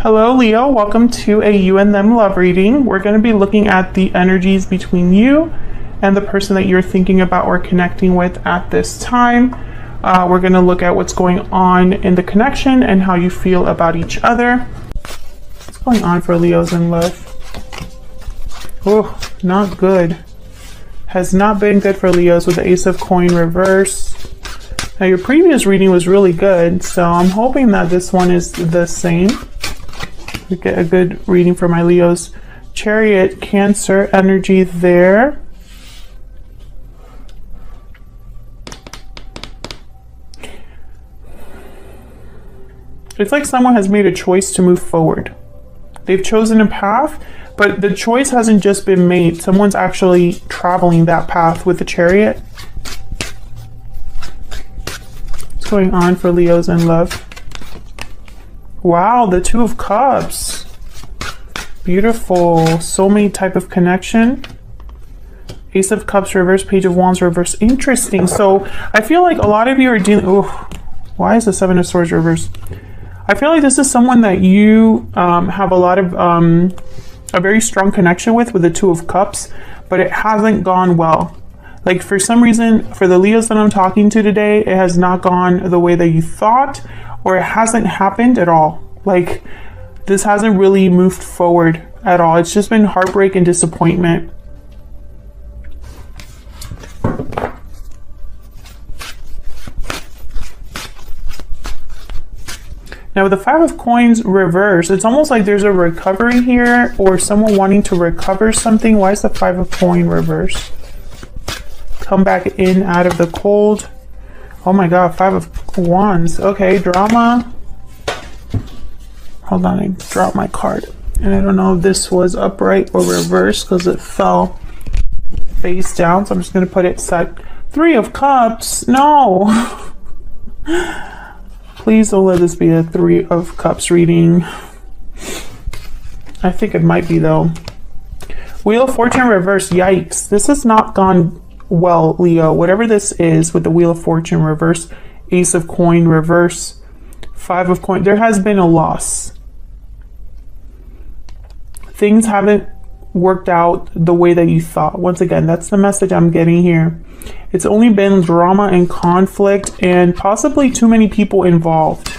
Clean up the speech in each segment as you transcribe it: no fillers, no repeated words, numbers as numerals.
Hello Leo, welcome to a you and them love reading. We're going to be looking at the energies between you and the person that you're thinking about or connecting with at this time. We're going to look at what's going on in the connection and how you feel about each other. What's going on for Leos in love? Oh, not good. Has not been good for Leos with the Ace of Coin reverse. Now your previous reading was really good, so I'm hoping that this one is the same. We get a good reading for my Leos. Chariot, Cancer energy there. It's like someone has made a choice to move forward. They've chosen a path, but the choice hasn't just been made. Someone's actually traveling that path with the Chariot. What's going on for Leos in love? Wow, the Two of Cups. Beautiful. Soulmate type of connection. Ace of Cups reverse, Page of Wands reverse. Interesting. So I feel like a lot of you are dealing... Oh, why is the Seven of Swords reverse? I feel like this is someone that you have a lot of... a very strong connection with the Two of Cups, but it hasn't gone well. Like for some reason, for the Leos that I'm talking to today, it has not gone the way that you thought, or it hasn't happened at all. Like this hasn't really moved forward at all. It's just been heartbreak and disappointment. Now with the Five of Coins reverse, it's almost like there's a recovery here or someone wanting to recover something. Why is the Five of Coin reverse? Come back in out of the cold. Oh my God, Five of Wands. Okay, drama. Hold on, I dropped my card. And I don't know if this was upright or reversed because it fell face down. So I'm just going to put it side. Three of Cups. No. Please don't let this be a Three of Cups reading. I think it might be though. Wheel of Fortune reverse. Yikes. This has not gone well, Leo. Whatever this is with the Wheel of Fortune reverse, Ace of Coin reverse, Five of Coin, there has been a loss. Things haven't worked out the way that you thought. Once again, that's the message I'm getting here. It's only been drama and conflict and possibly too many people involved.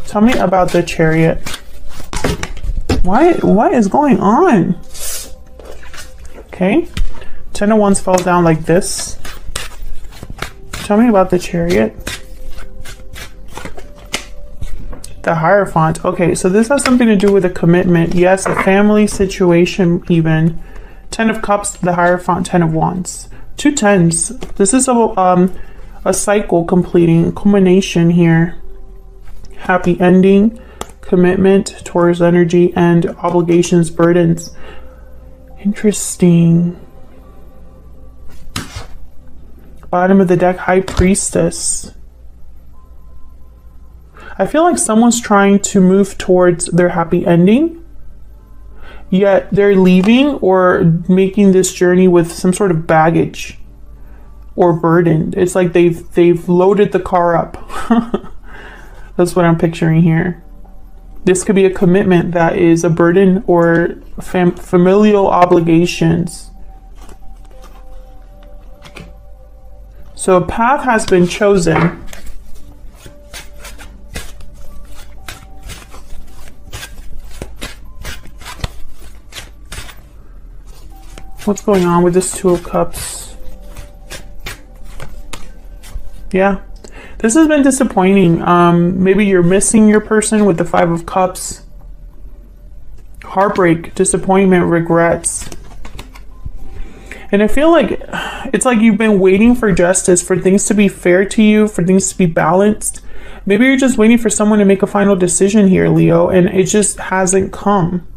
Tell me about the Chariot. What is going on? Okay, Ten of Wands falls down like this. Tell me about the Chariot. The Hierophant. Okay, so this has something to do with a commitment. Yes, a family situation even. Ten of Cups, the Hierophant, Ten of Wands. Two tens. This is a cycle completing, culmination here. Happy ending, commitment, Taurus energy, and obligations, burdens. Interesting. Bottom of the deck, High Priestess. I feel like someone's trying to move towards their happy ending, yet they're leaving or making this journey with some sort of baggage or burden. It's like they've loaded the car up. That's what I'm picturing here. This could be a commitment that is a burden or familial obligations. So a path has been chosen. What's going on with this Two of Cups? Yeah. This has been disappointing. Maybe you're missing your person with the Five of Cups. Heartbreak, disappointment, regrets. And I feel like it's like you've been waiting for justice, for things to be fair to you, for things to be balanced. Maybe you're just waiting for someone to make a final decision here, Leo, and it just hasn't come.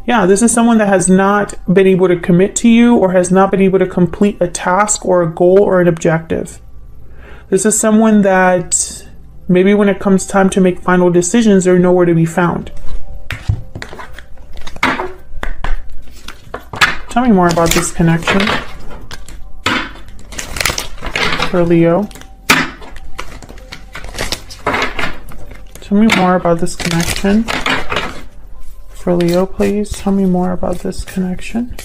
Yeah, this is someone that has not been able to commit to you or has not been able to complete a task or a goal or an objective. This is someone that maybe when it comes time to make final decisions, they're nowhere to be found. Tell me more about this connection. for Leo. Tell me more about this connection. For Leo, please. Tell me more about this connection.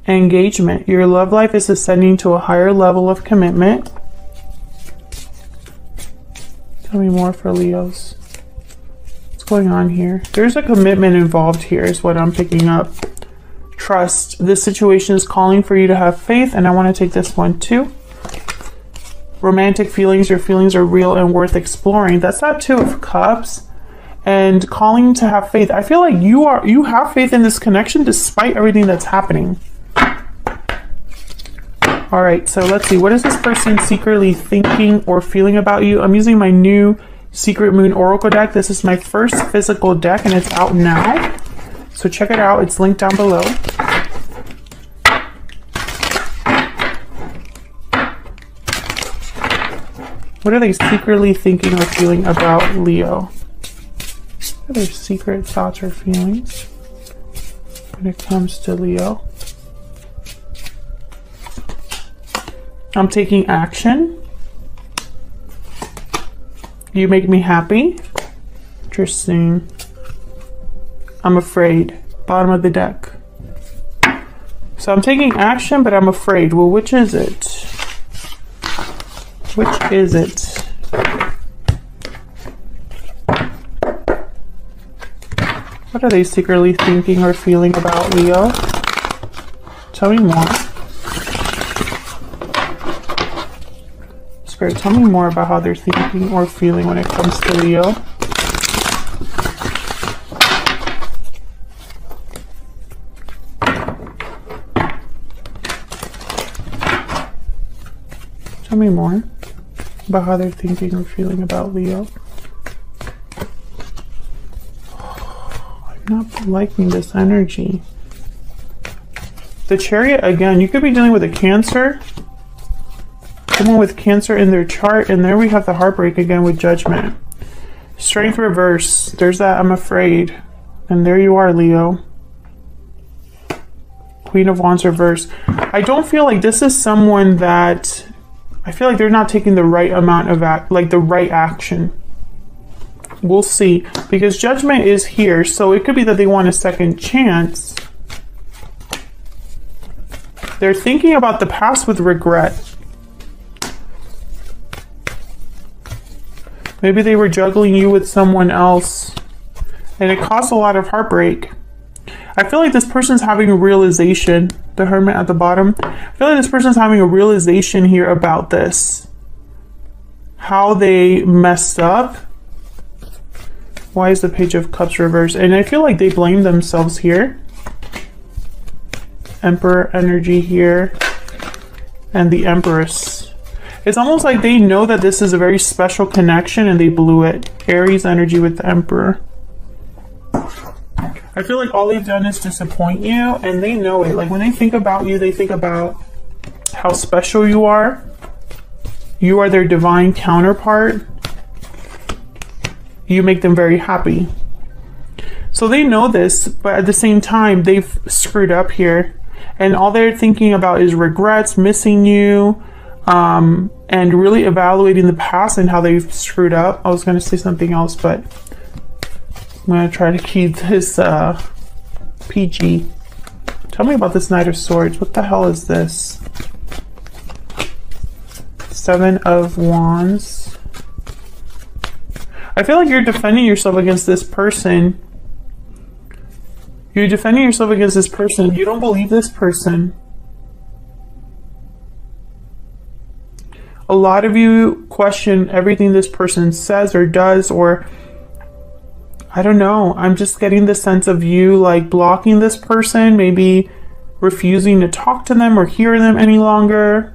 Engagement. Your love life is ascending to a higher level of commitment. Tell me more for Leos. What's going on here? There's a commitment involved here is what I'm picking up. Trust. This situation is calling for you to have faith, and I want to take this one too. Romantic feelings. Your feelings are real and worth exploring. That's that Two of Cups. And calling to have faith. I feel like you have faith in this connection despite everything that's happening. All right, so let's see. What is this person secretly thinking or feeling about you? I'm using my new Secret Moon Oracle deck. This is my first physical deck, and it's out now. So check it out. It's linked down below. What are they secretly thinking or feeling about Leo? What are their secret thoughts or feelings when it comes to Leo? I'm taking action. You make me happy. Interesting. I'm afraid. Bottom of the deck. So I'm taking action, but I'm afraid. Well, which is it? Which is it? What are they secretly thinking or feeling about Leo? Tell me more. Spirit, tell me more about how they're thinking or feeling when it comes to Leo. Tell me more about how they're thinking or feeling about Leo. I'm not liking this energy. The Chariot, again, you could be dealing with a Cancer. Someone with Cancer in their chart, and there we have the heartbreak again with Judgment. Strength reverse. There's that I'm afraid. And there you are, Leo. Queen of Wands reverse. I don't feel like this is someone that... I feel like they're not taking the right amount of the right action. We'll see. Because Judgment is here, so it could be that they want a second chance. They're thinking about the past with regret. Maybe they were juggling you with someone else, and it caused a lot of heartbreak. I feel like this person's having a realization. The Hermit at the bottom. I feel like this person's having a realization here about this. How they messed up. Why is the Page of Cups reversed? And I feel like they blame themselves here. Emperor energy here. And the Empress. It's almost like they know that this is a very special connection and they blew it. Aries energy with the Emperor. I feel like all they've done is disappoint you, and they know it. Like when they think about you, they think about how special you are. You are their divine counterpart. You make them very happy. So they know this, but at the same time, they've screwed up here. And all they're thinking about is regrets, missing you, and really evaluating the past and how they've screwed up. I was going to say something else, but I'm going to try to keep this PG. Tell me about this Knight of Swords. What the hell is this? Seven of Wands. I feel like you're defending yourself against this person. You're defending yourself against this person. You don't believe this person. A lot of you question everything this person says or does, or I don't know. I'm just getting the sense of you like blocking this person, maybe refusing to talk to them or hear them any longer.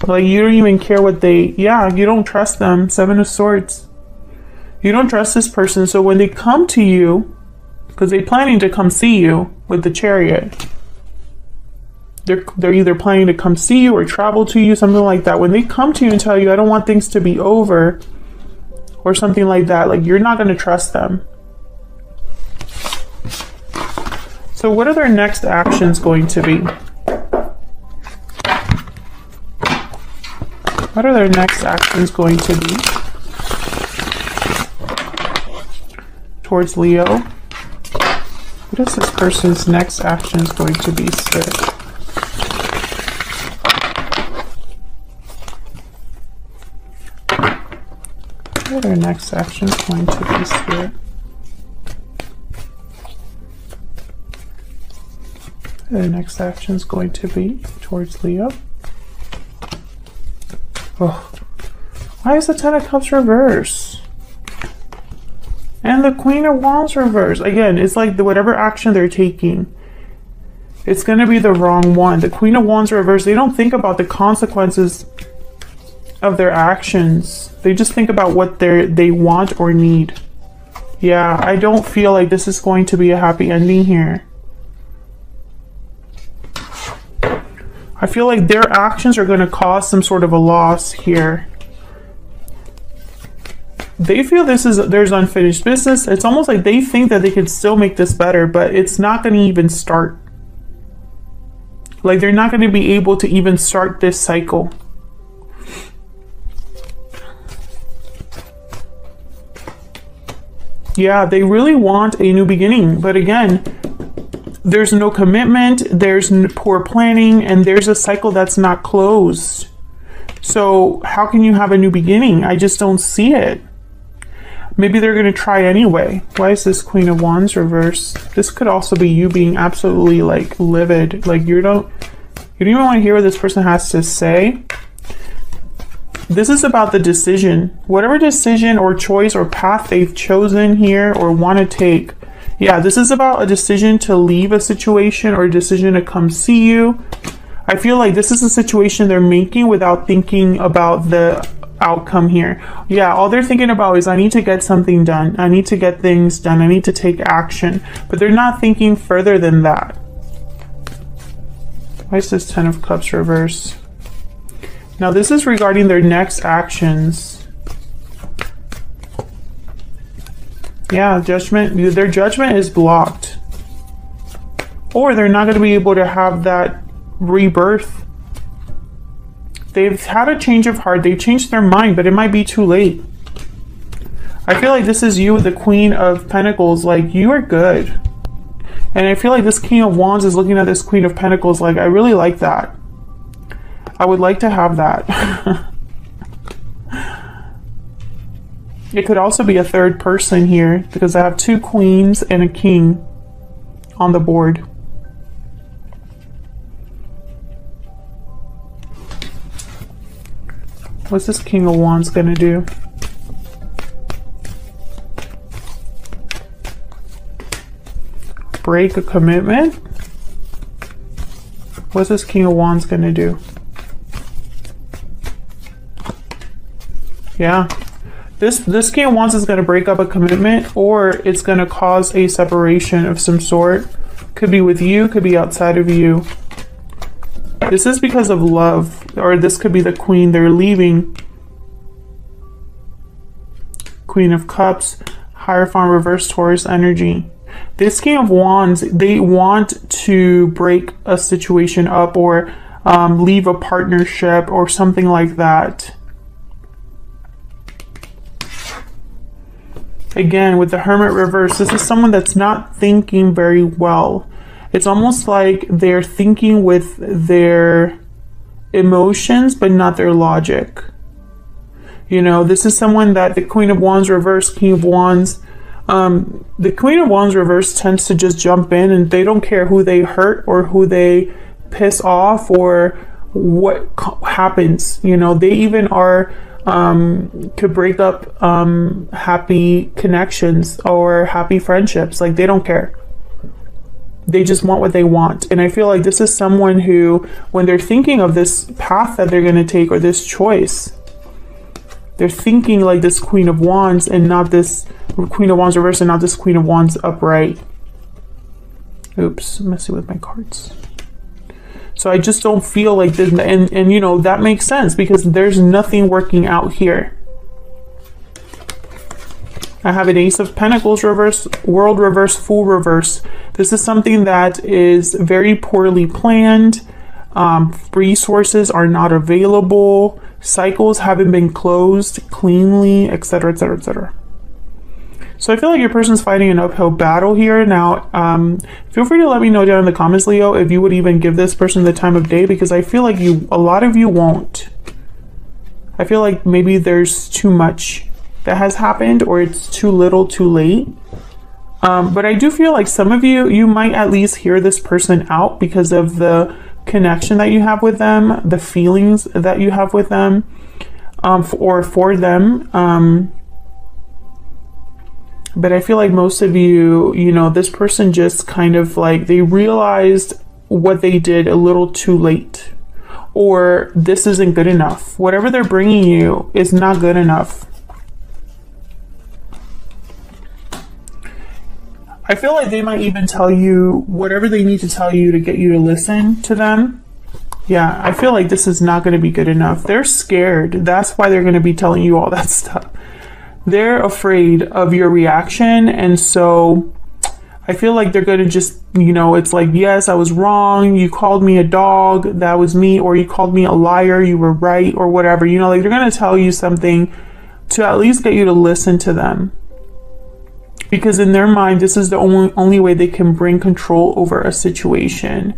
Like you don't even care what they, yeah, you don't trust them. Seven of Swords. You don't trust this person. So when they come to you, because they're planning to come see you with the Chariot. They're either planning to come see you or travel to you, something like that. When they come to you and tell you, I don't want things to be over, or something like that, like you're not going to trust them. So what are their next actions going to be? What are their next actions going to be towards Leo? What is this person's next actions going to be, Spirit? What are their next actions going to be, Spirit? What are their next actions going to be towards Leo? Oh, why is the Ten of Cups reverse? And the Queen of Wands reverse. Again, it's like whatever action they're taking, it's going to be the wrong one. The Queen of Wands reverse, they don't think about the consequences of their actions. They just think about what they want or need. Yeah, I don't feel like this is going to be a happy ending here. I feel like their actions are going to cause some sort of a loss here. They feel there's unfinished business. It's almost like they think that they could still make this better, but it's not going to even start. Like they're not going to be able to even start this cycle. Yeah, they really want a new beginning, but again, there's no commitment, there's poor planning, and there's a cycle that's not closed. So how can you have a new beginning? I just don't see it. Maybe they're going to try anyway. Why is this Queen of Wands reverse? This could also be you being absolutely like livid. Like you don't even want to hear what this person has to say. This is about the decision. Whatever decision or choice or path they've chosen here or want to take. Yeah, this is about a decision to leave a situation or a decision to come see you. I feel like this is a situation they're making without thinking about the outcome here. Yeah, all they're thinking about is I need to get something done. I need to get things done. I need to take action. But they're not thinking further than that. Why is this Ten of Cups reverse? Now this is regarding their next actions. Yeah, judgment. Their judgment is blocked. Or they're not going to be able to have that rebirth. They've had a change of heart. They've changed their mind, but it might be too late. I feel like this is you with the Queen of Pentacles. Like, you are good. And I feel like this King of Wands is looking at this Queen of Pentacles like, I really like that. I would like to have that. It could also be a third person here because I have two queens and a king on the board. What's this King of Wands gonna do? Break a commitment? What's this King of Wands gonna do? Yeah. This King of Wands is going to break up a commitment, or it's going to cause a separation of some sort. Could be with you, could be outside of you. This is because of love, or this could be the Queen they're leaving. Queen of Cups, Hierophant reverse Taurus energy. This King of Wands, they want to break a situation up or leave a partnership or something like that. Again, with the Hermit reverse, this is someone that's not thinking very well. It's almost like they're thinking with their emotions, but not their logic. You know, this is someone that the Queen of Wands reverse, King of Wands, the Queen of Wands reverse tends to just jump in and they don't care who they hurt or who they piss off or what happens. You know, they even are could break up happy connections or happy friendships. Like, they don't care. They just want what they want. And I feel like this is someone who, when they're thinking of this path that they're going to take or this choice, they're thinking like this Queen of Wands and not this Queen of Wands reverse and not this Queen of Wands upright. Oops, I'm messing with my cards. So I just don't feel like this, and you know, that makes sense because there's nothing working out here. I have an Ace of Pentacles reverse, World reverse, Fool reverse. This is something that is very poorly planned. Resources are not available. Cycles haven't been closed cleanly, etc., etc., etc. So I feel like your person's fighting an uphill battle here. Now, feel free to let me know down in the comments, Leo, if you would even give this person the time of day, because I feel like a lot of you won't. I feel like maybe there's too much that has happened, or it's too little too late. But I do feel like some of you might at least hear this person out because of the connection that you have with them, the feelings that you have with them, or for them. But I feel like most of you, this person just kind of like, they realized what they did a little too late, or this isn't good enough. Whatever they're bringing you is not good enough. I feel like they might even tell you whatever they need to tell you to get you to listen to them. Yeah, I feel like this is not going to be good enough. They're scared. That's why they're going to be telling you all that stuff. They're afraid of your reaction, and so I feel like they're going to just, it's like, yes, I was wrong, you called me a dog, that was me, or you called me a liar, you were right, or whatever. Like, they're going to tell you something to at least get you to listen to them, because in their mind, this is the only way they can bring control over a situation.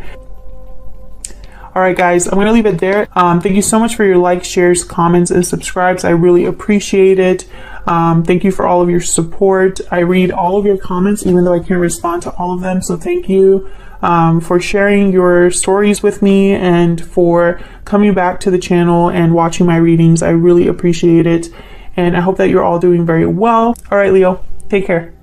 All right, guys, I'm going to leave it there. Thank you so much for your likes, shares, comments, and subscribes. I really appreciate it. Thank you for all of your support. I read all of your comments, even though I can't respond to all of them. So thank you for sharing your stories with me and for coming back to the channel and watching my readings. I really appreciate it. And I hope that you're all doing very well. All right, Leo, take care.